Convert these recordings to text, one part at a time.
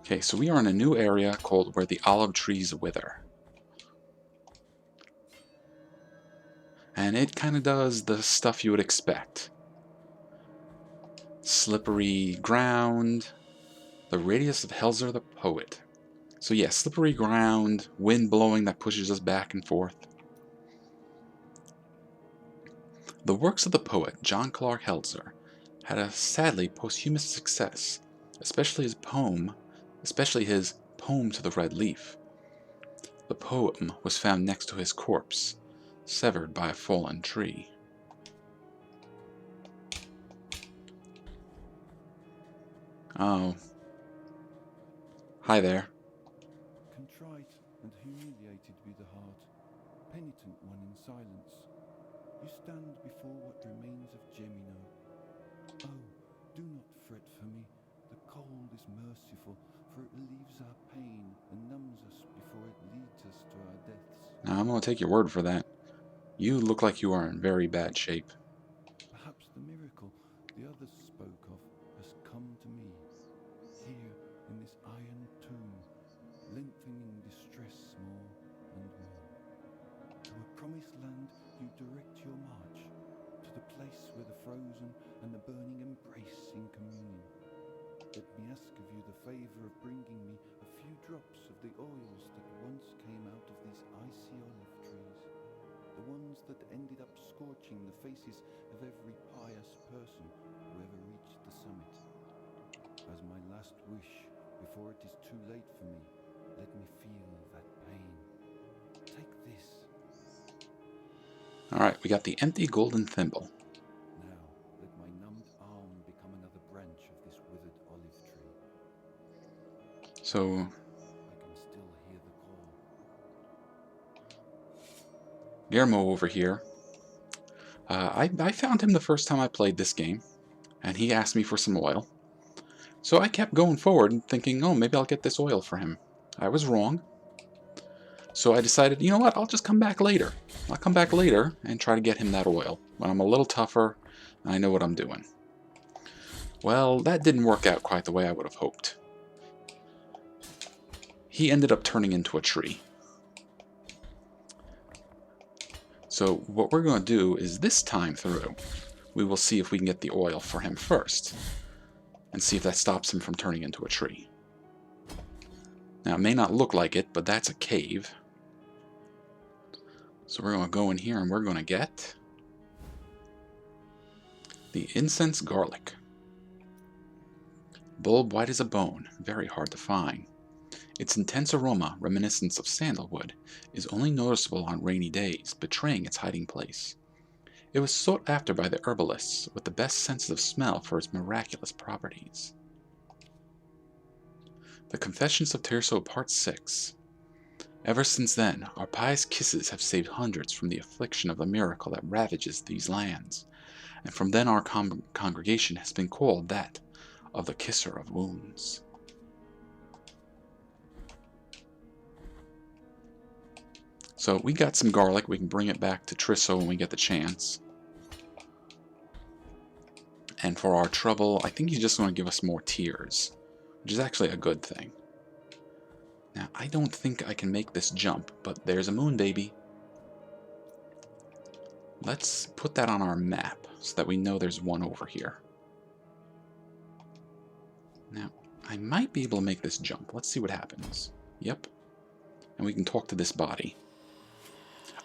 Okay, so we are in a new area called Where the Olive Trees Wither. And it kind of does the stuff you would expect. Slippery ground, the radius of Helzer the Poet. So yeah, slippery ground, wind blowing that pushes us back and forth. The works of the poet John Clark Helzer had a sadly posthumous success, especially his poem to the Red Leaf. The poem was found next to his corpse, severed by a fallen tree. Oh. Hi there. Contrite and humiliated be the heart, penitent one in silence. You stand before what remains of Gemino. Oh, do not fret for me. The cold is merciful, for it relieves our pain and numbs us before it leads us to our deaths. Now, I'm going to take your word for that. You look like you are in very bad shape. Perhaps the miracle the others spoke of has come to me, here in this iron tomb, lengthening distress more and more. To a promised land you direct your march, to the place where the frozen and the burning embrace in communion. Let me ask of you the favour of bringing me a few drops of the oils that once came out of these icy olive trees, the ones that ended up scorching the faces of every pious person who ever reached the summit. As my last wish, before it is too late for me, let me feel that pain. Take this. Alright, we got the empty golden thimble. Now, let my numbed arm become another branch of this withered olive tree. So, I can still hear the call. Guillermo over here. I found him the first time I played this game, and he asked me for some oil. So I kept going forward and thinking, oh, maybe I'll get this oil for him. I was wrong. So I decided, you know what, I'll just come back later. I'll come back later and try to get him that oil when I'm a little tougher and I know what I'm doing. Well, that didn't work out quite the way I would have hoped. He ended up turning into a tree. So what we're going to do is this time through, we will see if we can get the oil for him first, and see if that stops him from turning into a tree. Now, it may not look like it, but that's a cave. So we're going to go in here and we're going to get the incense garlic. Bulb white as a bone, very hard to find. Its intense aroma, reminiscent of sandalwood, is only noticeable on rainy days, betraying its hiding place. It was sought after by the herbalists with the best sensitive smell for its miraculous properties. The Confessions of Taranto Part 6. Ever since then, our pious kisses have saved hundreds from the affliction of the miracle that ravages these lands, and from then our congregation has been called that of the Kisser of Wounds. So we got some garlic. We can bring it back to Trisso when we get the chance. And for our trouble, I think he's just going to give us more tears, which is actually a good thing. Now, I don't think I can make this jump, but there's a moon baby. Let's put that on our map so that we know there's one over here. Now, I might be able to make this jump. Let's see what happens. Yep. And we can talk to this body.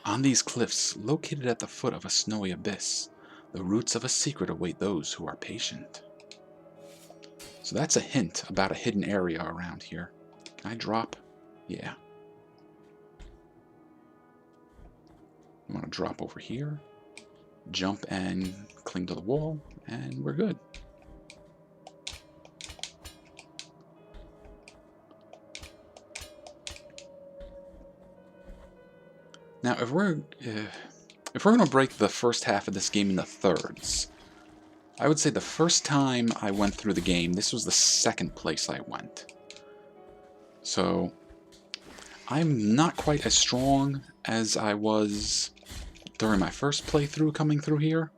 On these cliffs, located at the foot of a snowy abyss, the roots of a secret await those who are patient. So that's a hint about a hidden area around here. Can I drop? Yeah. I want to drop over here, jump and cling to the wall, and we're good. Now, if we're going to break the first half of this game into thirds, I would say the first time I went through the game, this was the second place I went. So, I'm not quite as strong as I was during my first playthrough coming through here,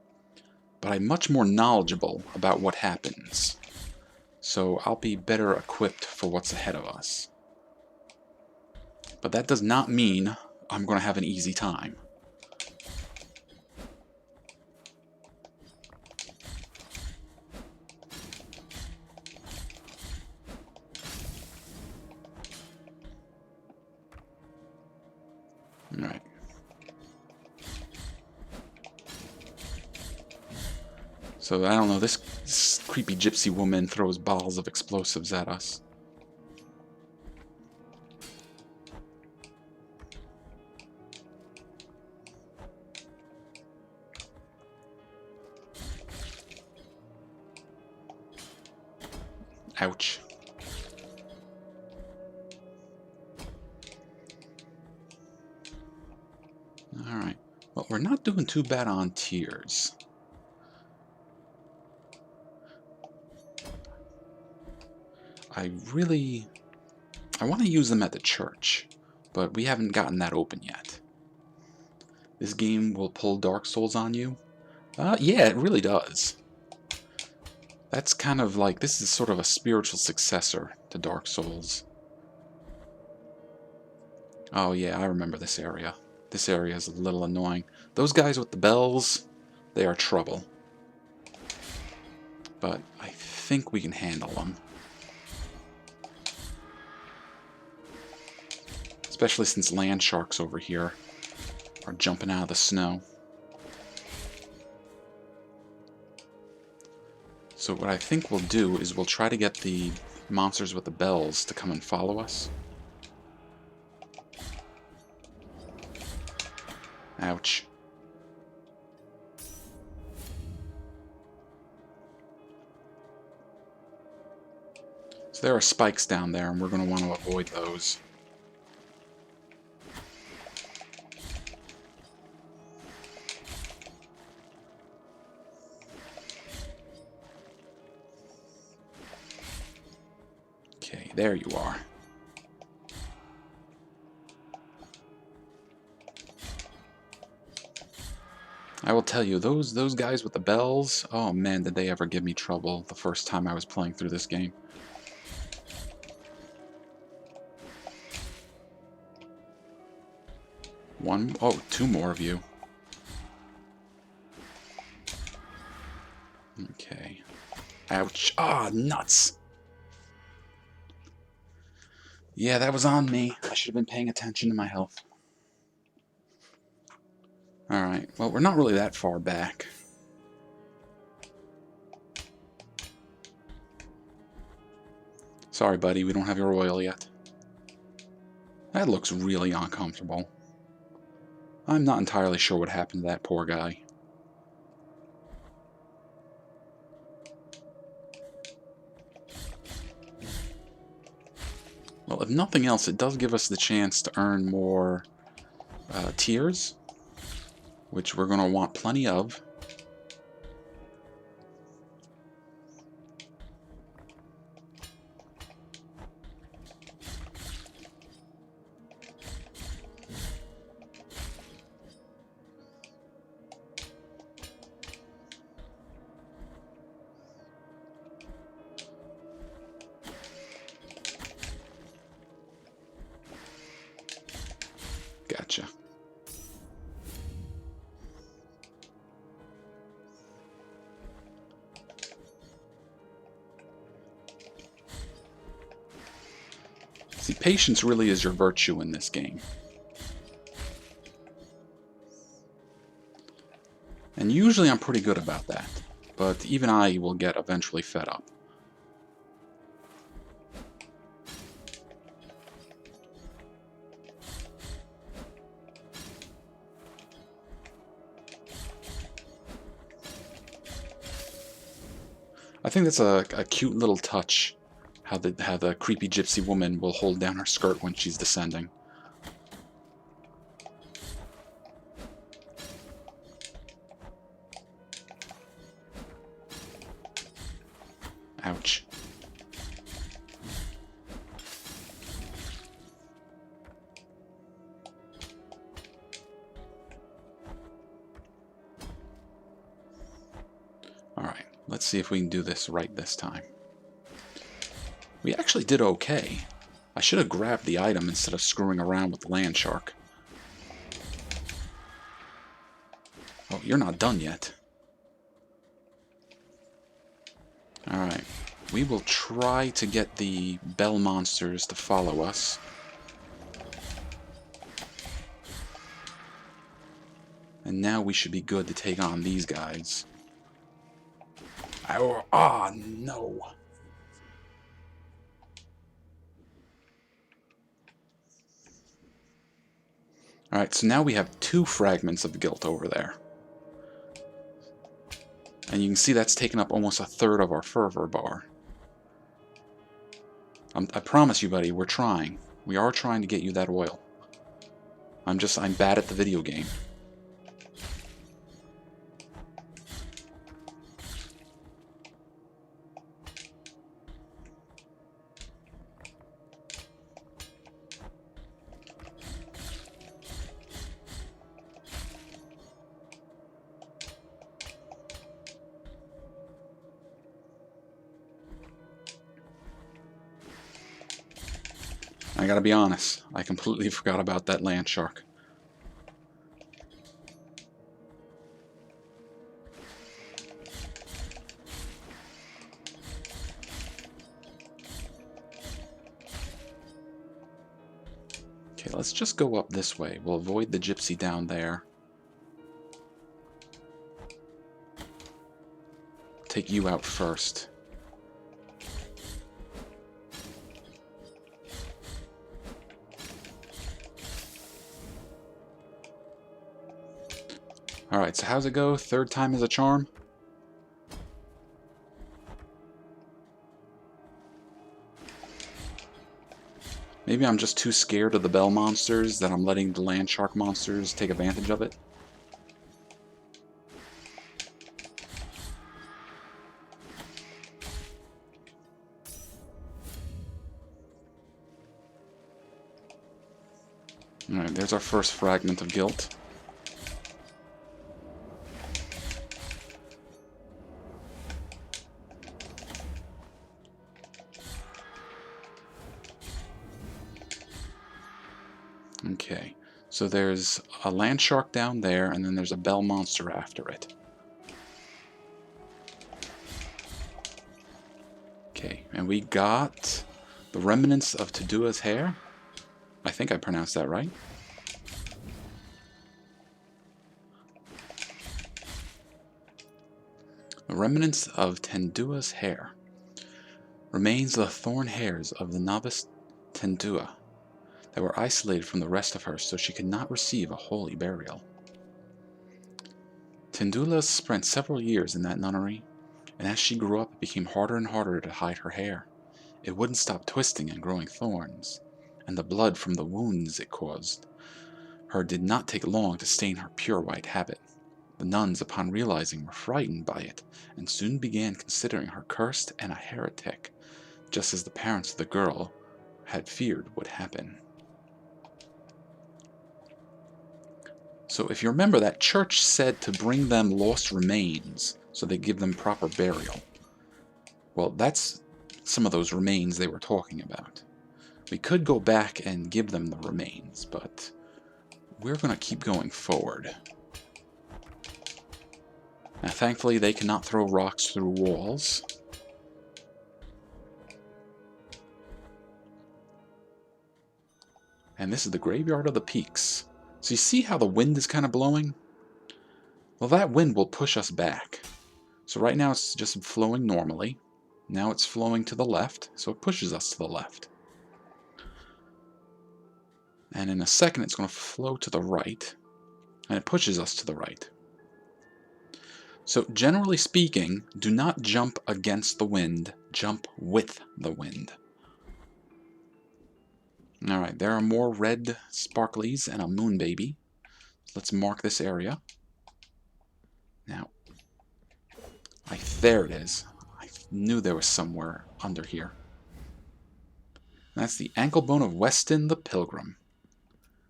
but I'm much more knowledgeable about what happens. so I'll be better equipped for what's ahead of us. But that does not mean I'm going to have an easy time. Alright. So, I don't know, this creepy gypsy woman throws balls of explosives at us. Ouch. Alright. Well, we're not doing too bad on tears. I want to use them at the church, but we haven't gotten that open yet. This game will pull Dark Souls on you? Yeah, it really does. That's kind of like, this is sort of a spiritual successor to Dark Souls. Oh yeah, I remember this area. This area is a little annoying. Those guys with the bells, they are trouble. But I think we can handle them. Especially since land sharks over here are jumping out of the snow. So what I think we'll do is we'll try to get the monsters with the bells to come and follow us. Ouch. So there are spikes down there, and we're going to want to avoid those. Okay, there you are. I will tell you, those guys with the bells, oh man, did they ever give me trouble the first time I was playing through this game. Two more of you. Okay. Ouch. Ah, nuts! Yeah, that was on me. I should have been paying attention to my health. Alright, well, we're not really that far back. Sorry, buddy, we don't have your oil yet. That looks really uncomfortable. I'm not entirely sure what happened to that poor guy. Well, if nothing else, it does give us the chance to earn more tears, which we're going to want plenty of. Gotcha. See, patience really is your virtue in this game. And usually I'm pretty good about that, but even I will get eventually fed up. I think that's a cute little touch, how the creepy gypsy woman will hold down her skirt when she's descending. Ouch. Alright, let's see if we can do this right this time. We actually did okay. I should have grabbed the item instead of screwing around with the land shark. Oh, you're not done yet. Alright. We will try to get the bell monsters to follow us. And now we should be good to take on these guys. Ah, no. Alright, so now we have 2 fragments of guilt over there. And you can see that's taken up almost a third of our fervor bar. I promise you, buddy, we're trying. We are trying to get you that oil. I'm bad at the video game. I gotta be honest, I completely forgot about that land shark. Okay, let's just go up this way. We'll avoid the gypsy down there. Take you out first. Alright, so how's it go? 3rd time is a charm? Maybe I'm just too scared of the bell monsters that I'm letting the land shark monsters take advantage of it. Alright, there's our first fragment of guilt. Okay, so there's a land shark down there, and then there's a bell monster after it. Okay, and we got the remnants of Tadua's hair. I think I pronounced that right. The remnants of Tendua's hair. Remains of the thorn hairs of the novice Tendua that were isolated from the rest of her so she could not receive a holy burial. Tendula spent several years in that nunnery, and as she grew up it became harder and harder to hide her hair. It wouldn't stop twisting and growing thorns, and the blood from the wounds it caused her did not take long to stain her pure white habit. The nuns, upon realizing, were frightened by it, and soon began considering her cursed and a heretic, just as the parents of the girl had feared would happen. So if you remember, that church said to bring them lost remains so they give them proper burial. Well, that's some of those remains they were talking about. We could go back and give them the remains, but we're going to keep going forward. Now, thankfully, they cannot throw rocks through walls. And this is the Graveyard of the Peaks. So you see how the wind is kind of blowing? Well, that wind will push us back. So right now it's just flowing normally. Now it's flowing to the left, so it pushes us to the left. And in a second it's going to flow to the right, and it pushes us to the right. So generally speaking, do not jump against the wind, jump with the wind. Alright, there are more red sparklies and a moon baby. Let's mark this area. Now, there it is. I knew there was somewhere under here. That's the ankle bone of Weston the Pilgrim.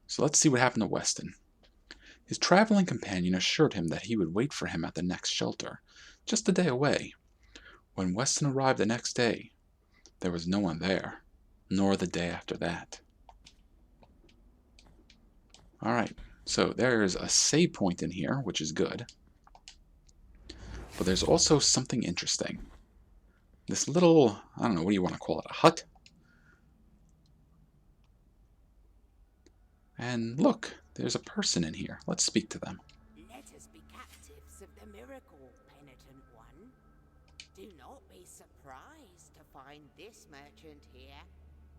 So let's see what happened to Weston. His traveling companion assured him that he would wait for him at the next shelter, just a day away. When Weston arrived the next day, there was no one there, nor the day after that. Alright, so there's a save point in here, which is good. But there's also something interesting. This little, I don't know, what do you want to call it, a hut? And look, there's a person in here. Let's speak to them. Let us be captives of the miracle, penitent one. Do not be surprised to find this merchant here.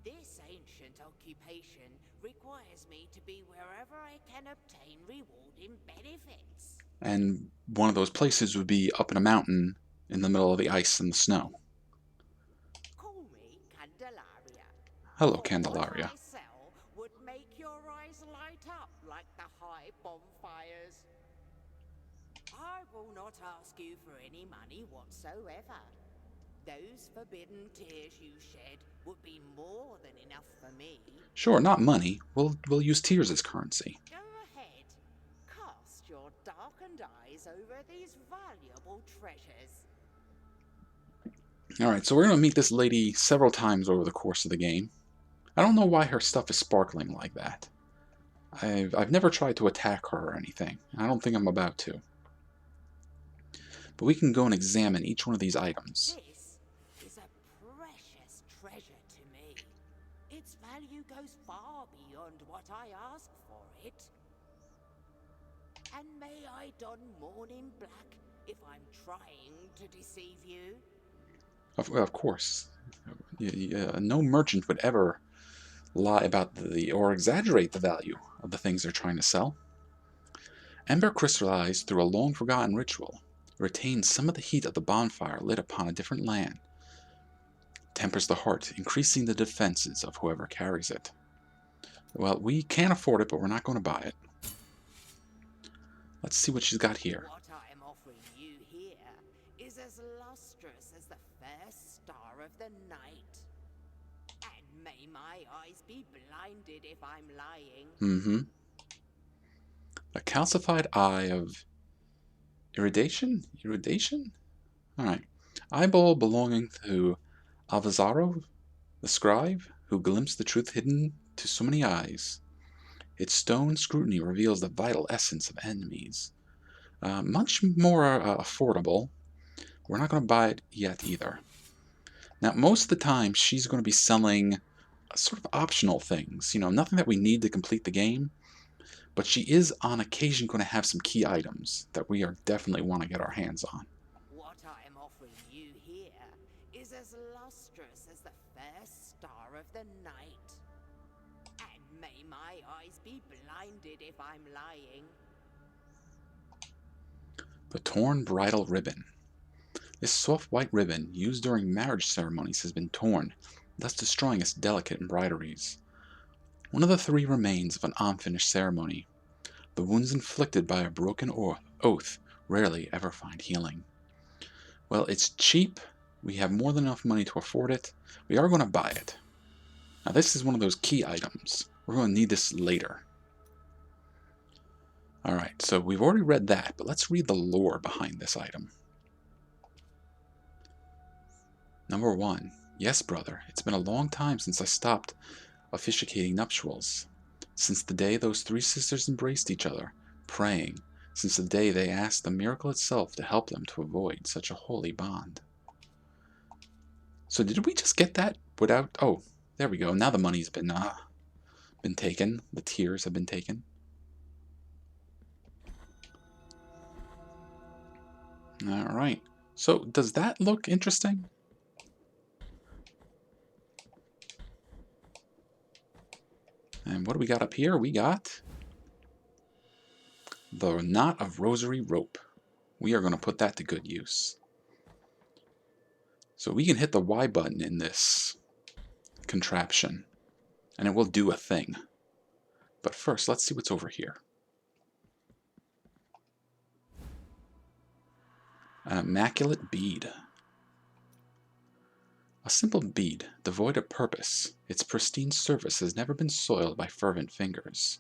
This ancient occupation requires me to be wherever I can obtain rewarding benefits. And one of those places would be up in a mountain in the middle of the ice and the snow. Call me Candelaria. Hello, For Candelaria. what I sell would make your eyes light up like the high bonfires. I will not ask you for any money whatsoever. Those forbidden tears you shed would be more than enough for me. Sure, not money. We'll use tears as currency. Go ahead. Cast your darkened eyes over these valuable treasures. Alright, so we're going to meet this lady several times over the course of the game. I don't know why her stuff is sparkling like that. I've never tried to attack her or anything. I don't think I'm about to. But we can go and examine each one of these items. This is a precious treasure to me. Its value goes far beyond what I ask for it. And may I don mourning black if I'm trying to deceive you? Of course. No merchant would ever lie about or exaggerate the value of the things they're trying to sell. Ember crystallized through a long-forgotten ritual. Retains some of the heat of the bonfire lit upon a different land. Tempers the heart, increasing the defenses of whoever carries it. Well, we can't afford it, but we're not going to buy it. Let's see what she's got here. What I am offering you here is as lustrous as the first star of the night. And may my eyes be blinded if I'm lying. A calcified eye of iridation? Iridation? Alright. Eyeball belonging to Alvazaro, the scribe, who glimpsed the truth hidden to so many eyes. Its stone scrutiny reveals the vital essence of enemies. Much more affordable. We're not going to buy it yet either. Now, most of the time, she's going to be selling sort of optional things. You know, nothing that we need to complete the game. But she is on occasion going to have some key items that we are definitely want to get our hands on. What I am offering you here is as lustrous as the first star of the night. And may my eyes be blinded if I'm lying. The torn bridal ribbon. This soft white ribbon, used during marriage ceremonies, has been torn, thus destroying its delicate embroideries. One of the three remains of an unfinished ceremony. The wounds inflicted by a broken oath rarely ever find healing. Well, it's cheap. We have more than enough money to afford it. We are going to buy it. Now, this is one of those key items. We're going to need this later. Alright, so we've already read that, but let's read the lore behind this item. Number 1. Yes, brother, it's been a long time since I stopped officiating nuptials. Since the day those three sisters embraced each other, praying. Since the day they asked the miracle itself to help them to avoid such a holy bond. So did we just get that without... Oh, there we go. Now the money's been taken. The tears have been taken. Alright. So does that look interesting? And what do we got up here? We got the knot of rosary rope. We are going to put that to good use. So we can hit the Y button in this contraption, and it will do a thing. But first, let's see what's over here. An Immaculate Bead. A simple bead, devoid of purpose, its pristine surface has never been soiled by fervent fingers.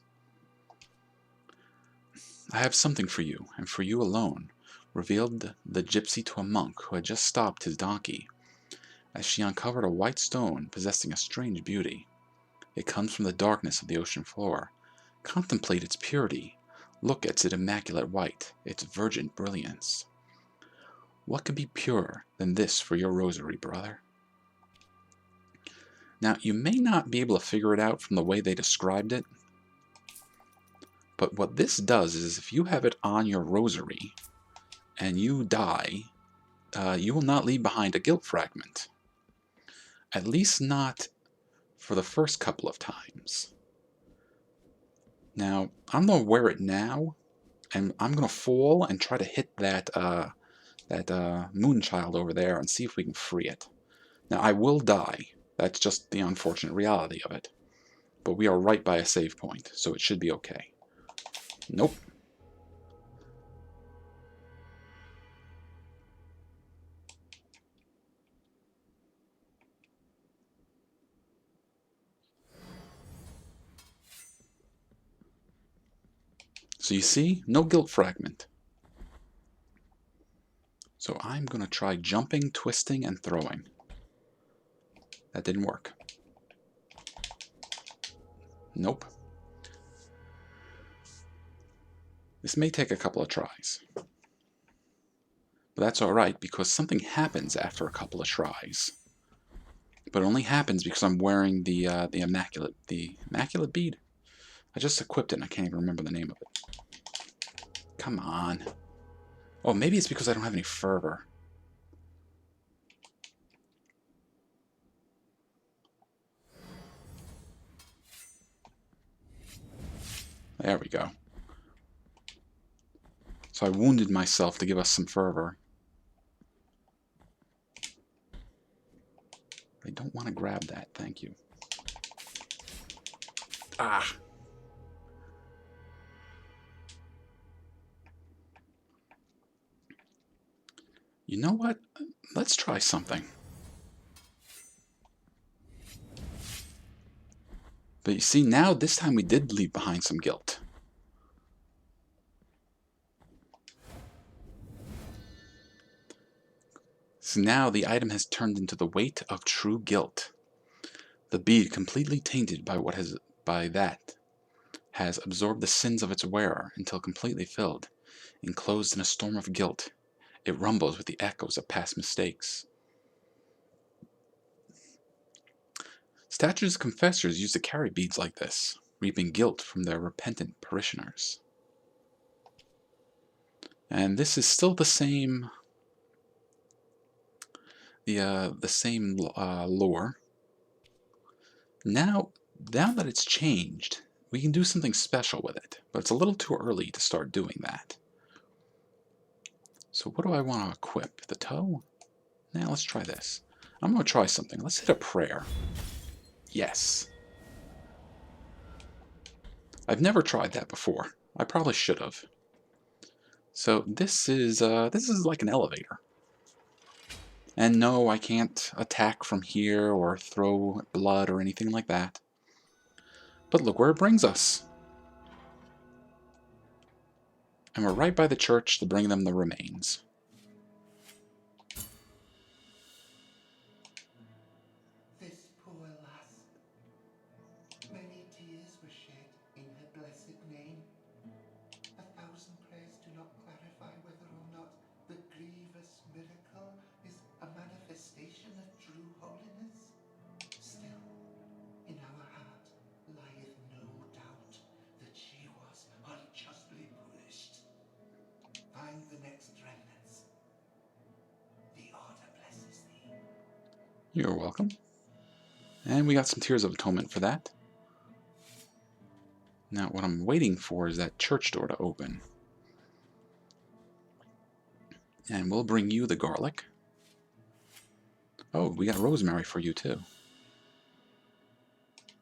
I have something for you, and for you alone, revealed the gypsy to a monk who had just stopped his donkey. as she uncovered a white stone possessing a strange beauty. It comes from the darkness of the ocean floor. Contemplate its purity. Look at its immaculate white, its virgin brilliance. What could be purer than this for your rosary, brother? Now, you may not be able to figure it out from the way they described it, but what this does is if you have it on your rosary and you die, you will not leave behind a guilt fragment. At least not for the first couple of times. Now, I'm going to wear it now, and I'm going to fall and try to hit that moonchild over there and see if we can free it. Now, I will die. That's just the unfortunate reality of it. But we are right by a save point, so it should be okay. Nope. So you see, no guilt fragment. So I'm going to try jumping, twisting, and throwing. That didn't work. Nope. This may take a couple of tries. But that's alright, because something happens after a couple of tries. But it only happens because I'm wearing the Immaculate Bead. I just equipped it and I can't even remember the name of it. Come on. Oh, maybe it's because I don't have any fervor. There we go. So I wounded myself to give us some fervor. I don't want to grab that, thank you. Ah! You know what? Let's try something. But you see, now this time we did leave behind some guilt. So now the item has turned into the weight of true guilt. The bead, completely tainted by that, has absorbed the sins of its wearer until completely filled. Enclosed in a storm of guilt, it rumbles with the echoes of past mistakes. Statues of confessors used to carry beads like this, reaping guilt from their repentant parishioners. And this is still the same, lore. Now that it's changed, we can do something special with it, but it's a little too early to start doing that. So what do I want to equip? The toe? Now let's try this. I'm going to try something. Let's hit a prayer. Yes. I've never tried that before. I probably should have. So this is like an elevator. And no, I can't attack from here or throw blood or anything like that. But look where it brings us. And we're right by the church to bring them the remains. This poor lass. Many tears were shed in her blessed name. 1,000 prayers do not clarify whether or not the grievous miracle is a manifestation of true holiness. Still, in our heart lieth no doubt that she was unjustly punished. Find the next remnants. The order blesses thee. You're welcome. And we got some Tears of Atonement for that. Now what I'm waiting for is that church door to open. And we'll bring you the garlic. Oh, we got rosemary for you too.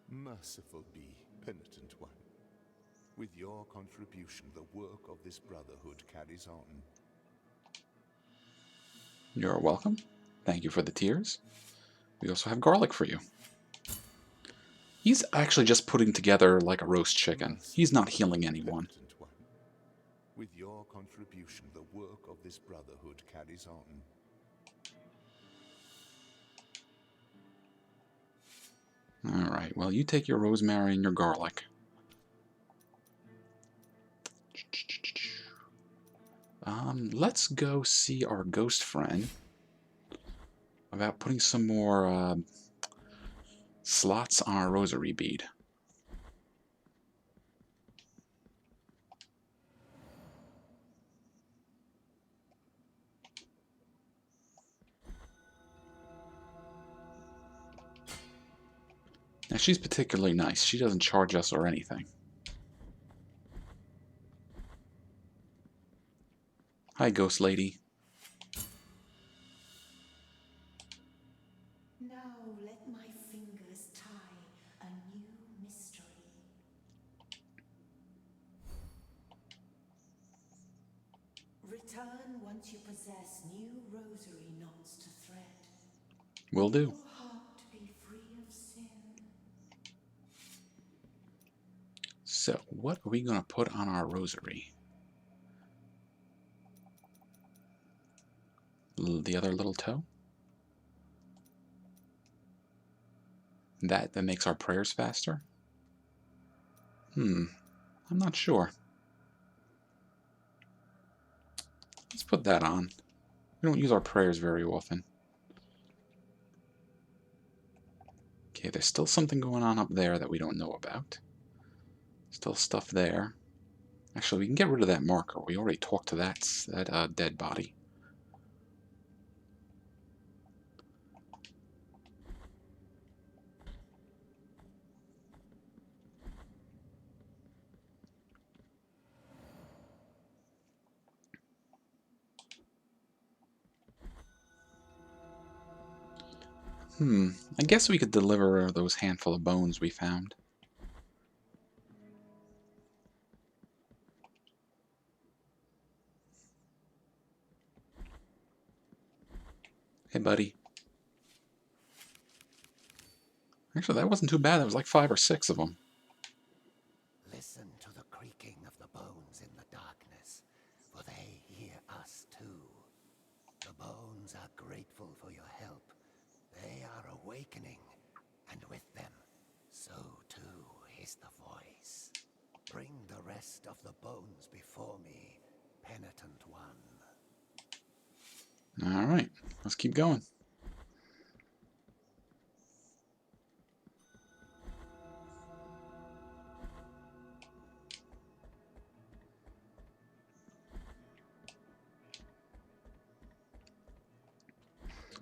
Merciful be, penitent one. With your contribution, the work of this brotherhood carries on. You're welcome. Thank you for the tears. We also have garlic for you. He's actually just putting together like a roast chicken. He's not healing anyone. With your contribution, the work of this brotherhood carries on. Alright, well, you take your rosemary and your garlic. Let's go see our ghost friend about putting some more slots on our rosary bead. Now, she's particularly nice. She doesn't charge us or anything. Hi, ghost lady. Now let my fingers tie a new mystery. Return once you possess new rosary knots to thread. Will do. Your heart be free of sin. So, what are we going to put on our rosary? The other little toe? That makes our prayers faster? I'm not sure. Let's put that on. We don't use our prayers very often. Okay, there's still something going on up there that we don't know about. Still stuff there. Actually, we can get rid of that marker. We already talked to that dead body. I guess we could deliver those handful of bones we found. Hey, buddy. Actually, that wasn't too bad. There was like 5 or 6 of them. Listen to the creaking of the bones in the darkness, for they hear us too. The bones are grateful for your help. They are awakening, and with them, so too is the voice. Bring the rest of the bones before me, penitent one. Alright, let's keep going.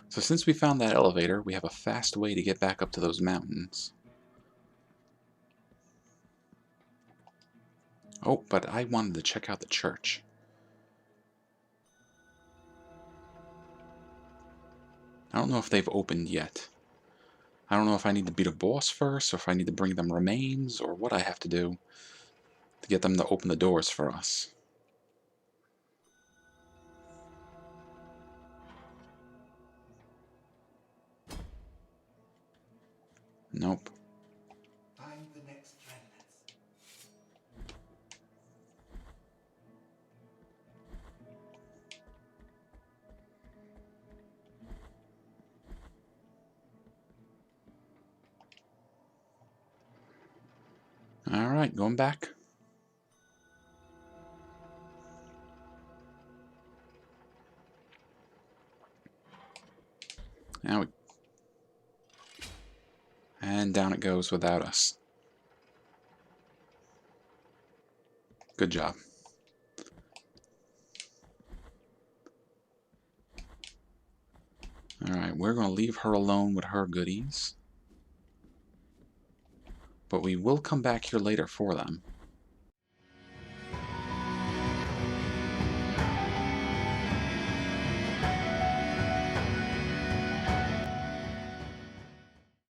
So since we found that elevator, we have a fast way to get back up to those mountains. Oh, but I wanted to check out the church. I don't know if they've opened yet. I don't know if I need to beat a boss first, or if I need to bring them remains, or what I have to do to get them to open the doors for us. Nope. Find the next remnants. Alright, going back. Now we... And down it goes without us. Good job. Alright, we're going to leave her alone with her goodies. But we will come back here later for them.